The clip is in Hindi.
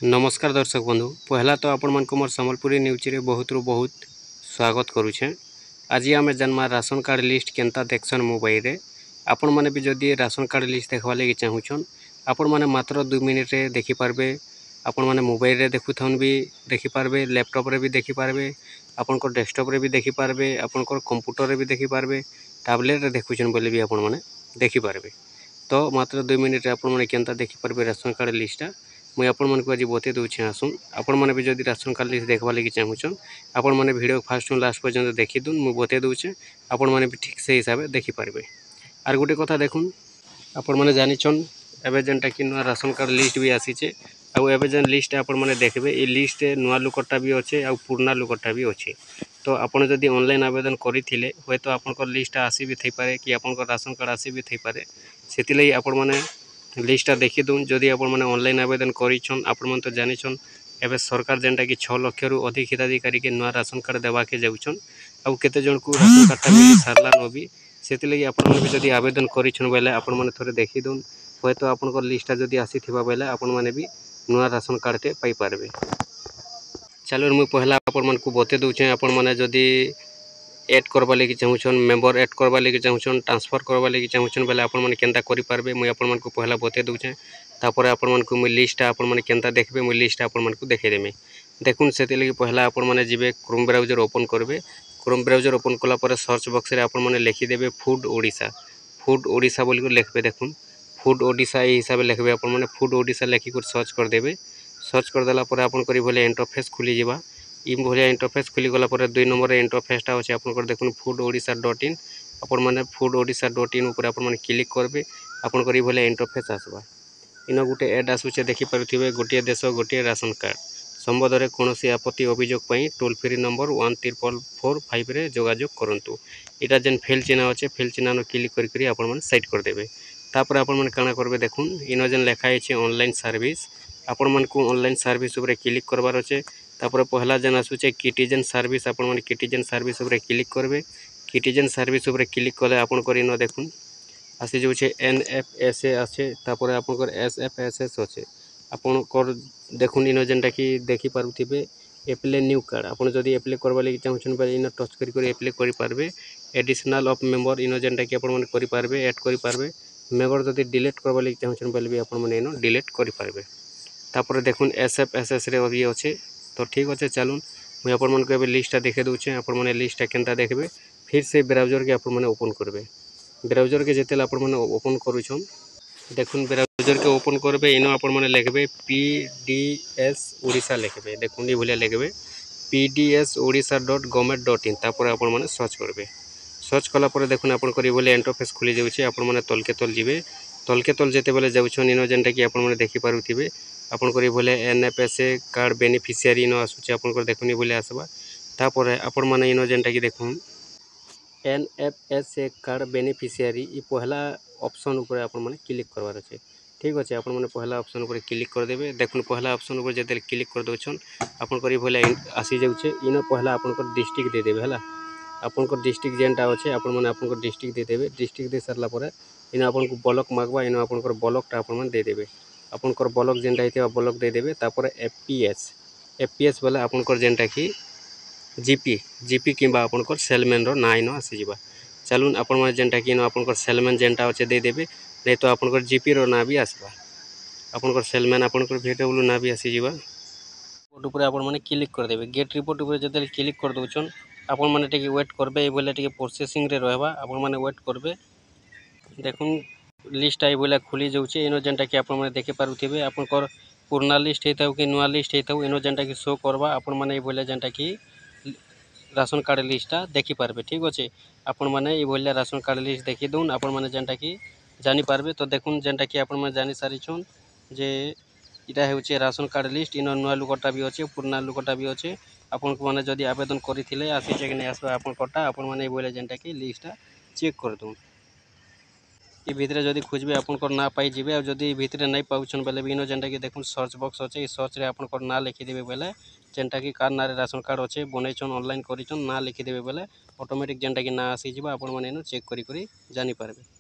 नमस्कार दर्शक बंधु पहला तो आपण मन को मोर संबलपुरी न्यूज रे बहुत रु बहुत स्वागत करुछे। आज आम जन्मा राशन कार्ड लिस्ट केनता देखसन मोबाइल रे आपण माने भी जदि राशन कार्ड लिस्ट देखवा लगी चाहूछन आपण माने मात्र 2 मिनिट रे देखि पारबे। आपण माने मोबाइल रे देखुथन भी देखि पारबे, लैपटॉप रे भी देखि पारबे, आपण को डेस्कटॉप रे भी देखि पारबे, आपण को कंप्यूटर रे भी देखि पारबे, टैबलेट रे देखुछन बोले भी आपण माने देखि पारबे। तो मात्र 2 मिनिट रे आपण माने केनता देखि पारबे राशन कार्ड लिस्टटा मुझे आपण मन को आज बते दूचे। आसुन आपण मैंने भी जदि राशन कार्ड लिस्ट देखवा लगी चाहूछन आपण मैंने वीडियो फास्ट टू लास्ट पर्यंत देखी दून मुझे बते दूचे आपण मैंने भी ठीक से हिसाब से देखि पारबे। आर गोटे कथा देखुन आपण मैंने जानिछन एबे जेनटा कि नुआ राशन कार्ड लिस्ट भी आसीचे आउ एबे जेन लिस्ट आपण मैंने देखबे ए लिस्ट नुआ लुकटा भी अच्छे आउ पुराना लुकटा भी अच्छे। तो आपण जदि ऑनलाइन आवेदन करथिले होय तो आपनकर लिस्ट आसी भी थई पारे कि आपनकर राशन कार्ड आसी भी थई पारे। सेति लई आपण मैंने लिस्टा देखी दून जदि आपण मैंने ऑनलाइन आवेदन करिछन आपण मन तो जानिछन एबे सरकार जेनटा कि 6 लाख रु अधिक हिताधिकारी के नुआ राशन कार्ड देवा के जाउछन आउ केते जन को राशन कार्ड मिली सारला न भी सेति लगी आपण मन भी जदि आवेदन करिछन बेले आपण मन थोरे देखी दून होय तो आपनकर लिस्टा जदि आसी थिबा बेले आपण माने भी नुआ राशन कार्ड के पाई पारबे। चलो मु पहला आपण मन को बते दूचे आपण माने जदि एड करबा लगी चाहूछन मेंबर एड करबा लगी चाहूछन ट्रांसफर करबा लगी चाहूछन बेले आपण माने केनता करि पारबे मुई आपण मन को पहला बते दूचे। तापर आपण मन को मुई लिस्ट आपण माने केनता देखबे मुई लिस्ट आपण मन को देखे देमे। देखुन सेति लगी पहला आपण माने जिबे क्रोम ब्राउजर ओपन करबे। क्रोम ब्राउजर ओपन कला पर सर्च बॉक्स रे आपण माने लिखि देबे फूड ओडिशा बोली को लिखबे। देखुन फूड ओडिशा ए हिसाब से लिखबे आपण माने फूड ओडिशा लिखि कर सर्च कर देबे। सर्च कर देला पर आपण करी भले इंटरफेस खुली जिबा इ भलिया इंटरफेस खुली गला पर 2 नंबर रे इंटरफेसटा अछि आपन देखुन foododsha.in आपण माने foododsha.in ऊपर आपण माने क्लिक करबे आपण करी भले इंटरफेस आसबा। इन गोटे एड आसुचे देखि पारुथिबे गोटे देश गोटे राशन कार्ड संबंधरे कोनोसी आपत्ति अभियोग पई टोल फ्री नंबर 14445 रे जोगाजोग करंतु। इटा जेन फेल चिन्ह अछि फेल चिन्ह न क्लिक करी करी आपण माने साइड कर देबे। तापर आपण माने काना करबे देखुन इन जेन लिखा अछि ऑनलाइन सर्विस आपण मन को ऑनलाइन सर्विस ऊपर क्लिक करबार अछि। तापर पहला जेन आसुचे किटिजन सर्विस आपण माने किटिजन सर्विस ऊपर क्लिक करबे। किटिजन सर्विस ऊपर क्लिक कले आपण करी न देखुन आसी जो छे एनएफएसए আছে तापर आपनकर एसएफएसएस আছে आपनकर देखुन इन जेनटा कि देखि पारुथिबे एप्ले न्यू कार्ड आपण जदी एप्ले करबा लागि चाहछन बा इन टच करी करी एप्ले करि पारबे। एडिशनल ऑफ मेंबर इन जेनटा कि आपण मन करि पारबे ऐड करि पारबे। मेंबर जदी डिलीट करबा लागि चाहछन बले भी आपण मन इन डिलीट करि पारबे। तापर देखुन एसएफएसएस रे अभी আছে तो ठीक अच्छे। चलून मुझे आपण मन को लिस्टा देखे दूचे आपण मैंने लिस्टा केनता देखबे फिर से ब्राउजर के आपण मैंने ओपन करबे। ब्राउजर के जेतेला आपण मैंने ओपन करूछन देखुन ब्राउजर के ओपन करबे इन आपण मैंने लिखबे पीडीएस ओडिशा लिखबे। देखुन ये भलिया लिखबे pdsodisha.government.in तापर आपण मैंने सर्च करबे। सर्च कला पर देखुन आपण करी भलिया इंटरफेस खुली जाउछे आपण मैंने तल के तल जिबे तल के तल जेते बेले जाउछन इन जेनटा कि आपण मैंने देखि पारुथिबे आपण करी भले एनएफएसए कार्ड बेनिफिशियरी इन आसुचे आपण को देखुनी भले आसबा। तापर आपण माने इन जेनटा कि देखुन एनएफएसए कार्ड बेनिफिशियरी इ पहला ऑप्शन ऊपर आपण माने क्लिक करबार अछि। ठीक अछि आपण माने पहला ऑप्शन ऊपर क्लिक कर देबे। देखुन पहला ऑप्शन ऊपर जेते क्लिक कर दोछन आपण करी भले आसी जाउछे इन पहला आपण को डिस्ट्रिक्ट दे देबे हला। आपण को डिस्ट्रिक्ट जेनटा अछि आपण माने आपण को डिस्ट्रिक्ट दे देबे। डिस्ट्रिक्ट दे सरला पर इन आपण को ब्लॉक मागबा इन आपण को ब्लॉक टा आपण माने दे देबे। आपण को ब्लॉक जेनटा हिते ब्लॉक दे देबे। तापर एफपीएस वाला आपण को जेनटा कि जीपी किंबा आपण को सेलमैन रो ना इन आसी जिबा। चलून आपण माने जेनटा कि इन आपण को सेलमैन जेनटा अछि दे देबे नै तो आपण को जीपी रो ना भी आसबा। आपण को सेलमैन आपण को भेटेबल ना भी आसी जिबा। रिपोर्ट ऊपर आपण माने क्लिक कर देबे। गेट रिपोर्ट ऊपर जते क्लिक कर दोछन आपण माने टिके वेट करबे ए बोले टिके प्रोसेसिंग रे रहबा आपण माने वेट करबे। देखुन लिस्ट आई बोला खुली जाउछे इन जेनटा कि आपण माने देखे पारुथिबे आपनकर पुराना लिस्ट हेताउ कि नुआ लिस्ट हेताउ इन जेनटा कि शो करबा आपण माने ए बोले जेनटा कि राशन कार्ड लिस्टटा देखि पारबे। ठीक अछि आपण माने ए बोले राशन कार्ड लिस्ट देखि दोन आपण माने जेनटा कि जानि पारबे। तो देखुन जेनटा कि आपण माने जानि सारि छन जे इटा हेउचे राशन कार्ड लिस्ट इन नुआ लुकटा भी अछि पुराना लुकटा भी अछि। आपण को माने जदी आवेदन करिथिले आसी जे कि नै आसबा आपण कटा आपण माने ए बोले जेनटा कि लिस्टटा चेक कर दोन। इ भितरे जदी खोजबे आपन को ना पाई जिबे और जदी भितरे नै पाउछन बेले भी इन जेनटा कि देखुन सर्च बॉक्स अछि सर्च रे आपन को ना लिखि देबे बेले जेनटा कि कार ना रे राशन कार्ड अछि बनेछन ऑनलाइन करिछन ना लिखि देबे बेले ऑटोमेटिक जेनटा कि ना आसी जिबा आपन माने इन चेक करी करी जानि पारबे।